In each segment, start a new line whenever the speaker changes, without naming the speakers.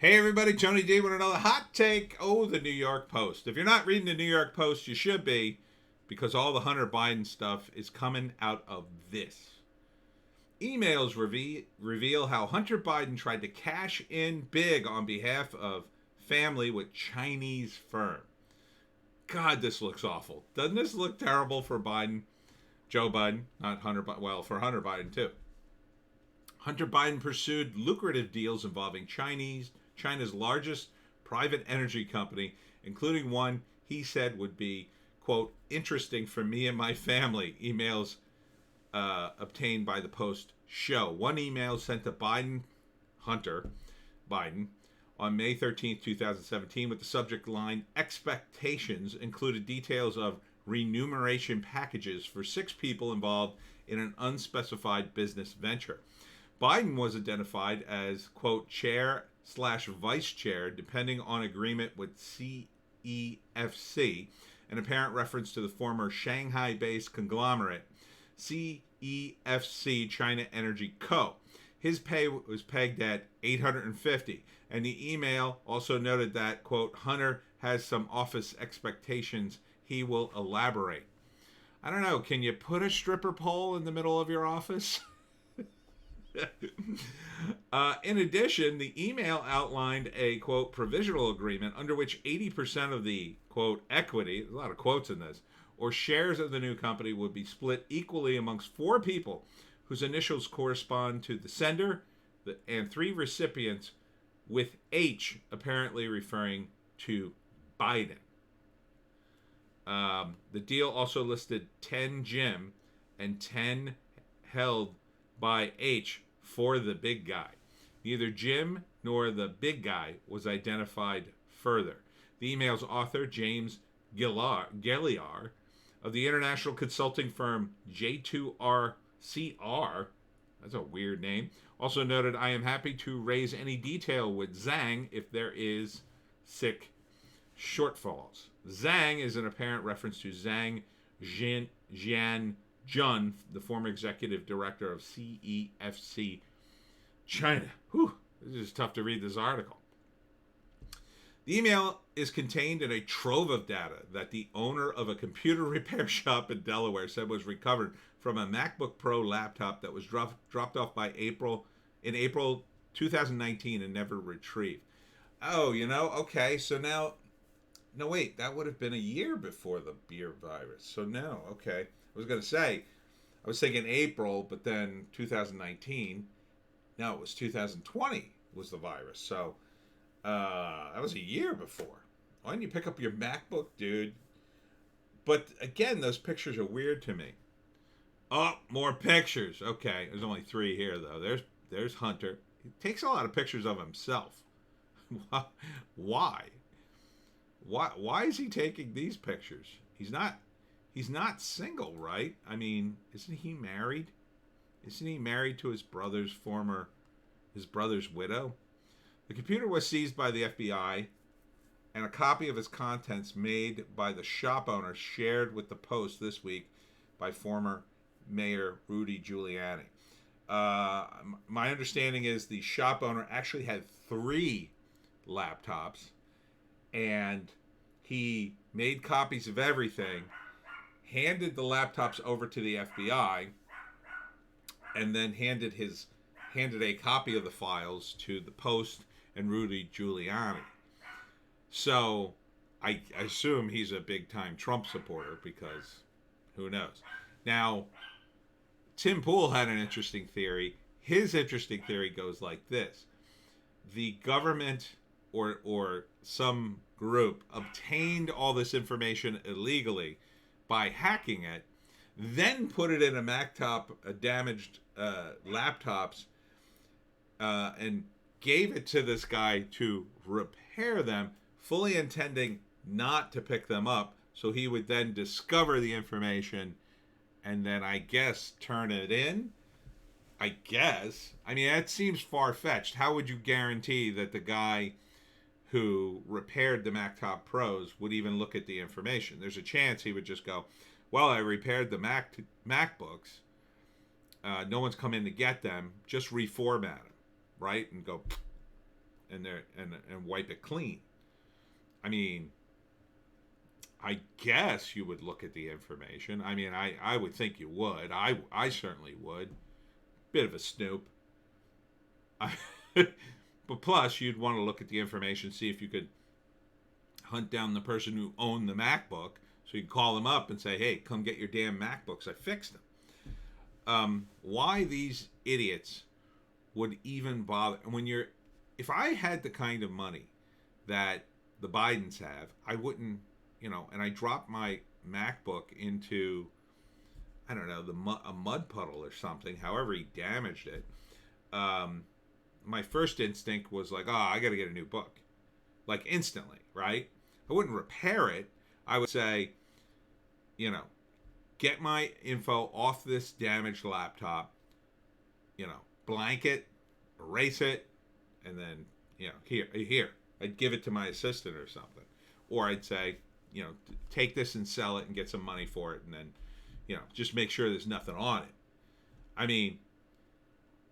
Hey everybody, Tony D with another hot take. Oh, the New York Post. If you're not reading the New York Post, you should be, because all the Hunter Biden stuff is coming out of this. Emails reveal how Hunter Biden tried to cash in big on behalf of family with Chinese firm. God, this looks awful. Doesn't this look terrible for Biden? Joe Biden, not Hunter Biden. Well, for Hunter Biden too. Hunter Biden pursued lucrative deals involving China's largest private energy company, including one he said would be, quote, interesting for me and my family, emails obtained by the Post show. One email sent to Hunter Biden, on May 13th, 2017, with the subject line, expectations, included details of remuneration packages for 6 people involved in an unspecified business venture. Biden was identified as, quote, chair/vice chair, depending on agreement with CEFC, an apparent reference to the former Shanghai-based conglomerate CEFC China Energy Co. His pay was pegged at $850, and the email also noted that, quote, Hunter has some office expectations he will elaborate. I don't know, can you put a stripper pole in the middle of your office? In addition, the email outlined a, quote, provisional agreement under which 80% of the, quote, equity, there's a lot of quotes in this, or shares of the new company would be split equally amongst 4 people whose initials correspond to the sender and 3 recipients, with H apparently referring to Biden. The deal also listed 10 Jim and 10 held by H for the big guy. Neither Jim nor the big guy was identified further. The email's author, James Gelliar, of the international consulting firm J2RCR, that's a weird name, also noted, I am happy to raise any detail with Zhang if there is sick shortfalls. Zhang is an apparent reference to Zhang Jianjun, the former executive director of CEFC China. Whew, this is tough to read this article. The email is contained in a trove of data that the owner of a computer repair shop in Delaware said was recovered from a MacBook Pro laptop that was dropped off in April 2019 and never retrieved. Oh, okay, so now, no, wait, that would have been a year before the beer virus. So no, okay. I was going to say, I was thinking April, but then 2019. No, it was 2020 was the virus. So that was a year before. Why didn't you pick up your MacBook, dude? But again, those pictures are weird to me. Oh, more pictures. Okay, there's only 3 here, though. There's Hunter. He takes a lot of pictures of himself. Why? Why is he taking these pictures? He's not single, right? I mean, isn't he married? Isn't he married to his brother's widow? The computer was seized by the FBI, and a copy of its contents made by the shop owner shared with the Post this week by former Mayor Rudy Giuliani. My understanding is the shop owner actually had 3 laptops, and he made copies of everything, handed the laptops over to the FBI, and then handed a copy of the files to the Post and Rudy Giuliani. So I assume he's a big-time Trump supporter, because who knows. Now, Tim Pool had an interesting theory. His interesting theory goes like this. The government or some group obtained all this information illegally by hacking it, then put it in a damaged laptops, and gave it to this guy to repair them, fully intending not to pick them up, so he would then discover the information and then, I guess, turn it in. I guess. I mean, that seems far-fetched. How would you guarantee that the guy who repaired the Mactop Pros would even look at the information? There's a chance he would just go, well, I repaired the MacBooks. No one's come in to get them. Just reformat them, right? And go, and wipe it clean. I mean, I guess you would look at the information. I mean, I would think you would. I certainly would. Bit of a snoop. But plus, you'd want to look at the information, see if you could hunt down the person who owned the MacBook, so you can call them up and say, "Hey, come get your damn MacBooks. I fixed them." Why these idiots would even bother? If I had the kind of money that the Bidens have, I wouldn't, and I dropped my MacBook into, I don't know, a mud puddle or something, however he damaged it. My first instinct was like, oh, I got to get a new book. Like instantly, right? I wouldn't repair it. I would say, get my info off this damaged laptop, blank it, erase it, and then, here. I'd give it to my assistant or something. Or I'd say, take this and sell it and get some money for it, and then, just make sure there's nothing on it. I mean,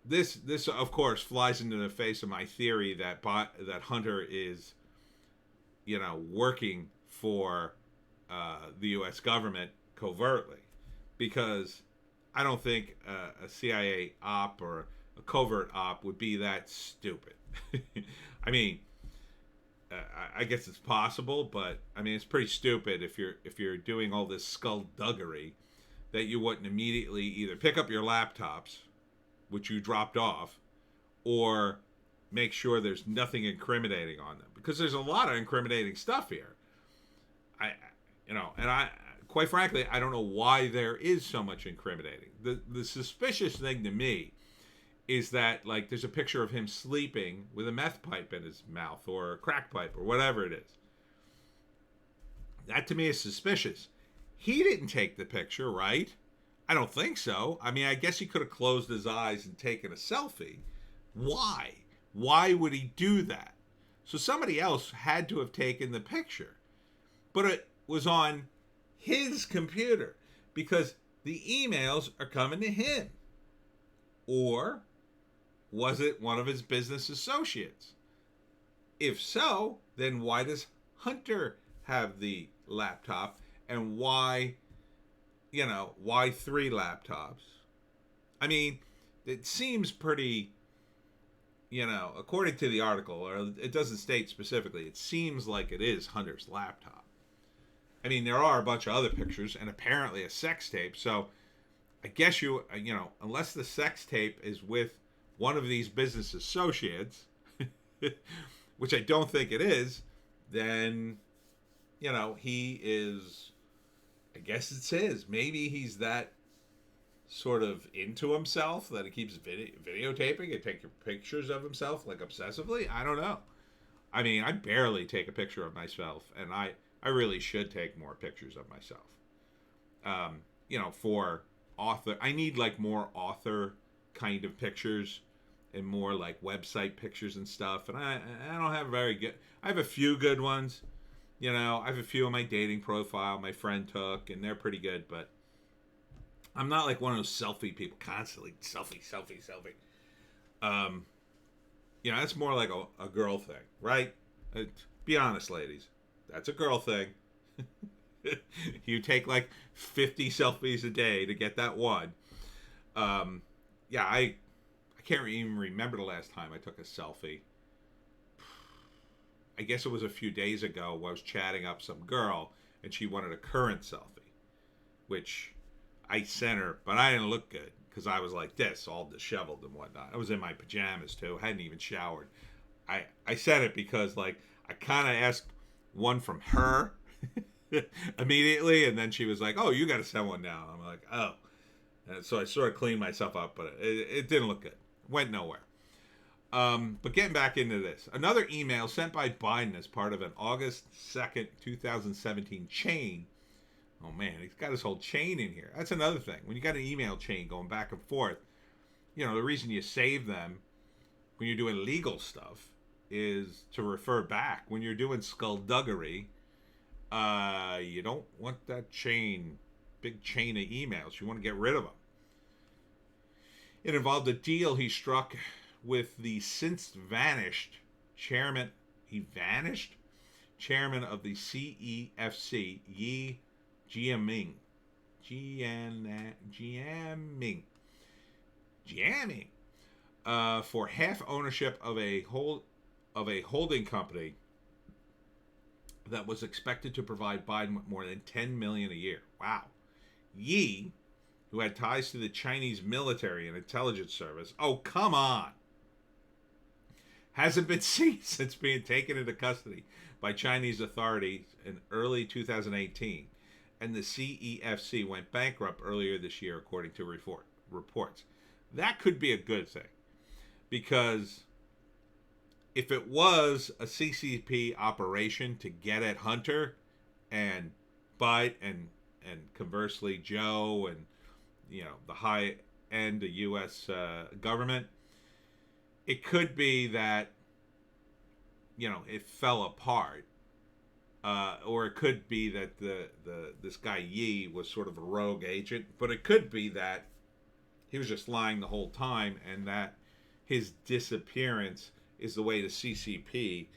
this of course flies into the face of my theory that Hunter is, working for the U.S. government covertly, because I don't think a CIA op or a covert op would be that stupid. I mean, I guess it's possible, but I mean it's pretty stupid if you're doing all this skullduggery that you wouldn't immediately either pick up your laptops, which you dropped off, or make sure there's nothing incriminating on them, because there's a lot of incriminating stuff here. I quite frankly, I don't know why there is so much incriminating. The suspicious thing to me is that, like, there's a picture of him sleeping with a meth pipe in his mouth or a crack pipe or whatever it is. That to me is suspicious. He didn't take the picture, right? I don't think so. I mean, I guess he could have closed his eyes and taken a selfie. Why? Why would he do that? So somebody else had to have taken the picture. But it was on his computer because the emails are coming to him. Or was it one of his business associates? If so, then why does Hunter have the laptop, and why 3 laptops? I mean, it seems pretty, according to the article, or it doesn't state specifically, it seems like it is Hunter's laptop. I mean, there are a bunch of other pictures and apparently a sex tape, so I guess unless the sex tape is with one of these business associates, which I don't think it is, then, he is, I guess it's his. Maybe he's that sort of into himself that he keeps videotaping and taking pictures of himself, like, obsessively. I don't know. I mean, I barely take a picture of myself, and I really should take more pictures of myself. For author, I need like more author kind of pictures and more like website pictures and stuff. And I don't have very good. I have a few good ones. I have a few on my dating profile my friend took, and they're pretty good. But I'm not like one of those selfie people, constantly selfie. That's more like a girl thing, right? Be honest, ladies. That's a girl thing. You take like 50 selfies a day to get that one. I can't even remember the last time I took a selfie. I guess it was a few days ago where I was chatting up some girl and she wanted a current selfie, which I sent her, but I didn't look good because I was like this, all disheveled and whatnot. I was in my pajamas too, hadn't even showered. I said it because like I kind of asked one from her immediately, and then she was like, "Oh, you got to send one now." I'm like, "Oh," and so I sort of cleaned myself up, but it didn't look good. Went nowhere. But getting back into this, another email sent by Biden as part of an August 2nd, 2017 chain. Oh man, he's got his whole chain in here. That's another thing. When you got an email chain going back and forth, the reason you save them when you're doing legal stuff is to refer back. When you're doing skullduggery, you don't want that big chain of emails. You want to get rid of them. It involved a deal he struck with the since vanished chairman, he vanished, chairman of the CEFC, Yi Jianming. Jianming. For half ownership of a holding company that was expected to provide Biden with more than $10 million a year. Wow. Yi, who had ties to the Chinese military and intelligence service, oh, come on, hasn't been seen since being taken into custody by Chinese authorities in early 2018, and the CEFC went bankrupt earlier this year, according to reports. That could be a good thing, because if it was a CCP operation to get at Hunter and Biden and conversely Joe and the high end of U.S. Government, it could be that it fell apart, or it could be that this guy Yi was sort of a rogue agent, but it could be that he was just lying the whole time, and that his disappearance is the way the CCP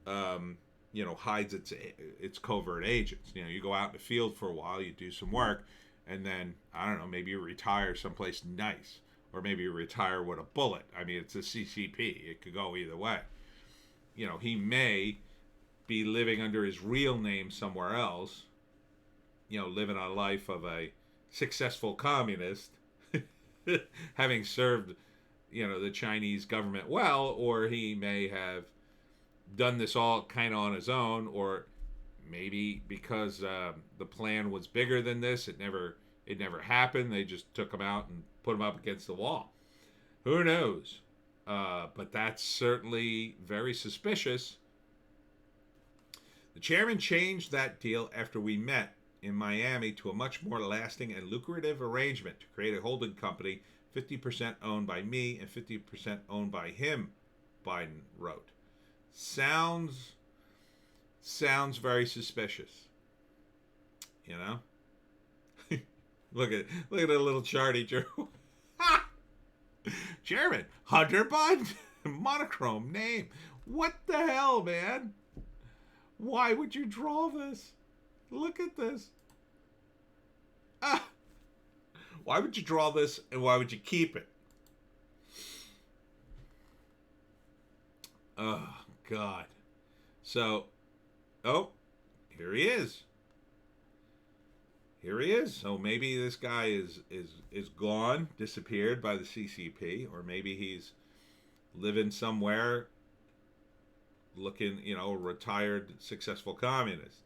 hides its covert agents. You go out in the field for a while, you do some work, and then, I don't know, maybe you retire someplace nice, or maybe you retire with a bullet. I mean, it's a CCP. It could go either way. He may be living under his real name somewhere else, living a life of a successful communist, having served, the Chinese government well, or he may have done this all kind of on his own, or maybe because the plan was bigger than this, it never happened. They just took him out and put him up against the wall. Who knows? But that's certainly very suspicious. The chairman changed that deal after we met in Miami to a much more lasting and lucrative arrangement to create a holding company, 50% owned by me and 50% owned by him, Biden wrote. Sounds very suspicious. Look at the little chart he drew. Chairman Hunter Biden, monochrome name. What the hell, man? Why would you draw this? Look at this. Why would you draw this, and why would you keep it? Oh, God. So, here he is. So maybe this guy is gone, disappeared by the CCP, or maybe he's living somewhere looking, a retired, successful communist.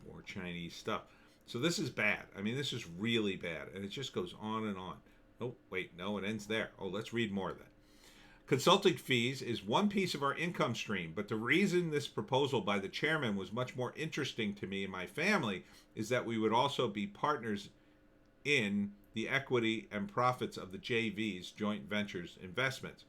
More Chinese stuff. So this is bad. I mean, this is really bad. And it just goes on and on. Oh, wait, no, it ends there. Oh, let's read more of that. Consulting fees is one piece of our income stream, but the reason this proposal by the chairman was much more interesting to me and my family is that we would also be partners in the equity and profits of the JV's joint ventures investments.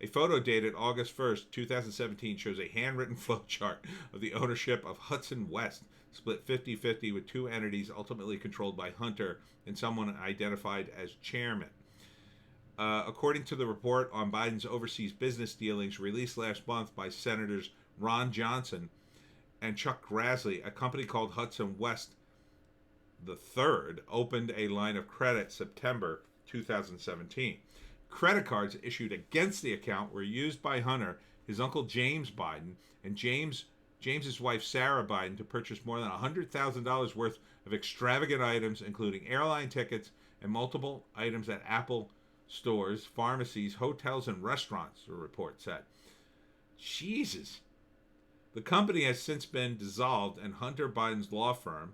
A photo dated August 1st, 2017 shows a handwritten flowchart of the ownership of Hudson West, split 50-50 with two entities ultimately controlled by Hunter and someone identified as chairman. According to the report on Biden's overseas business dealings released last month by Senators Ron Johnson and Chuck Grassley, a company called Hudson West III opened a line of credit September 2017. Credit cards issued against the account were used by Hunter, his uncle James Biden, and James's wife Sarah Biden to purchase more than $100,000 worth of extravagant items, including airline tickets and multiple items at Apple stores, pharmacies, hotels, and restaurants, the report said. Jesus. The company has since been dissolved, and Hunter Biden's law firm,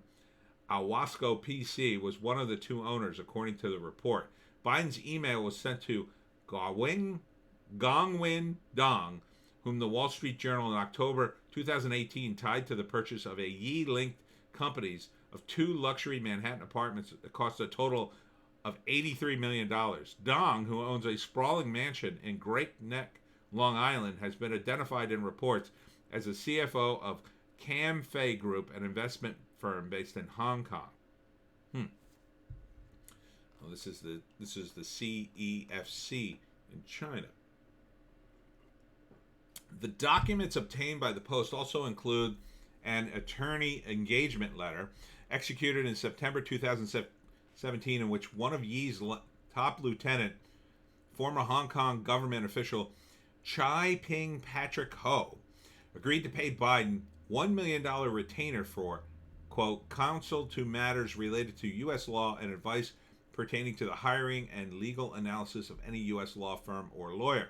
Owasco PC, was one of the two owners, according to the report. Biden's email was sent to Gongwin Dong, whom the Wall Street Journal in October 2018 tied to the purchase of a Yi-linked companies of two luxury Manhattan apartments that cost a total of $83 million. Dong, who owns a sprawling mansion in Great Neck, Long Island, has been identified in reports as a CFO of Cam Fei Group, an investment firm based in Hong Kong. Well, this is the CEFC in China. The documents obtained by the Post also include an attorney engagement letter executed in September 2017 in which one of Yi's top lieutenant, former Hong Kong government official Chai Ping Patrick Ho, agreed to pay Biden $1 million retainer for, quote, counsel to matters related to U.S. law and advice pertaining to the hiring and legal analysis of any U.S. law firm or lawyer.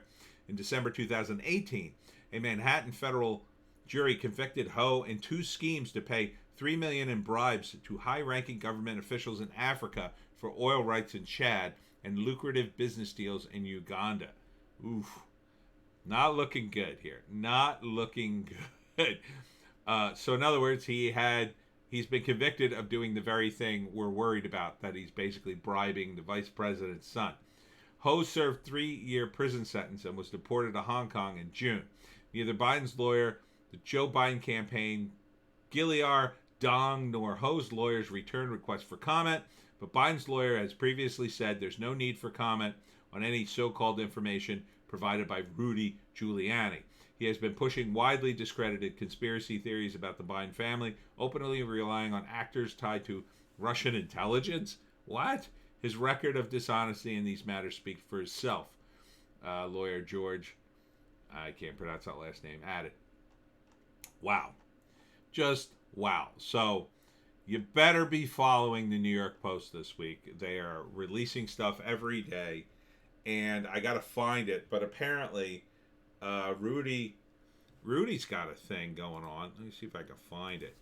In December 2018, a Manhattan federal jury convicted Ho in 2 schemes to pay $3 million in bribes to high-ranking government officials in Africa for oil rights in Chad and lucrative business deals in Uganda. Oof. Not looking good here. Not looking good. So in other words, he's been convicted of doing the very thing we're worried about, that he's basically bribing the vice president's son. Ho served 3-year prison sentence and was deported to Hong Kong in June. Neither Biden's lawyer, the Joe Biden campaign, Gilliar Dong, nor Ho's lawyers returned requests for comment, but Biden's lawyer has previously said there's no need for comment on any so-called information provided by Rudy Giuliani. He has been pushing widely discredited conspiracy theories about the Biden family, openly relying on actors tied to Russian intelligence. What? His record of dishonesty in these matters speaks for itself. Lawyer George, I can't pronounce that last name, added. Wow. Just wow. So you better be following the New York Post this week. They are releasing stuff every day, and I got to find it, but apparently Rudy's got a thing going on. Let me see if I can find it.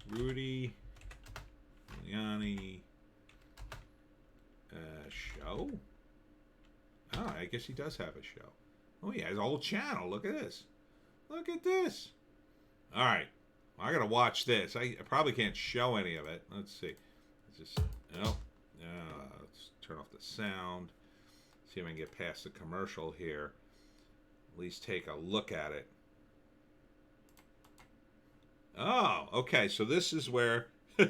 Rudy Giuliani show? Oh, I guess he does have a show. Oh, he has a whole channel. Look at this. Look at this. All right. Well, I got to watch this. I probably can't show any of it. Let's see. Let's turn off the sound. See if I can get past the commercial here. At least take a look at it. Oh, okay. So this is where, look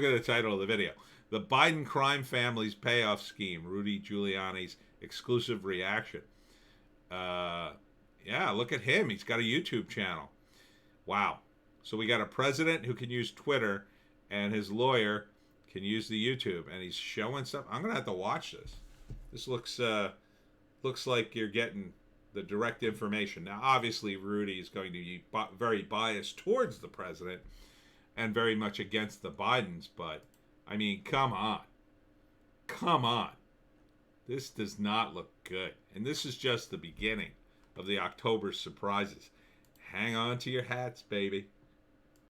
at the title of the video. The Biden crime family's payoff scheme, Rudy Giuliani's exclusive reaction. Yeah, look at him. He's got a YouTube channel. Wow. So we got a president who can use Twitter, and his lawyer can use the YouTube, and he's showing stuff. I'm going to have to watch this. This looks like you're getting the direct information. Now, obviously, Rudy is going to be very biased towards the president and very much against the Bidens, but, I mean, come on. Come on. This does not look good. And this is just the beginning of the October surprises. Hang on to your hats, baby.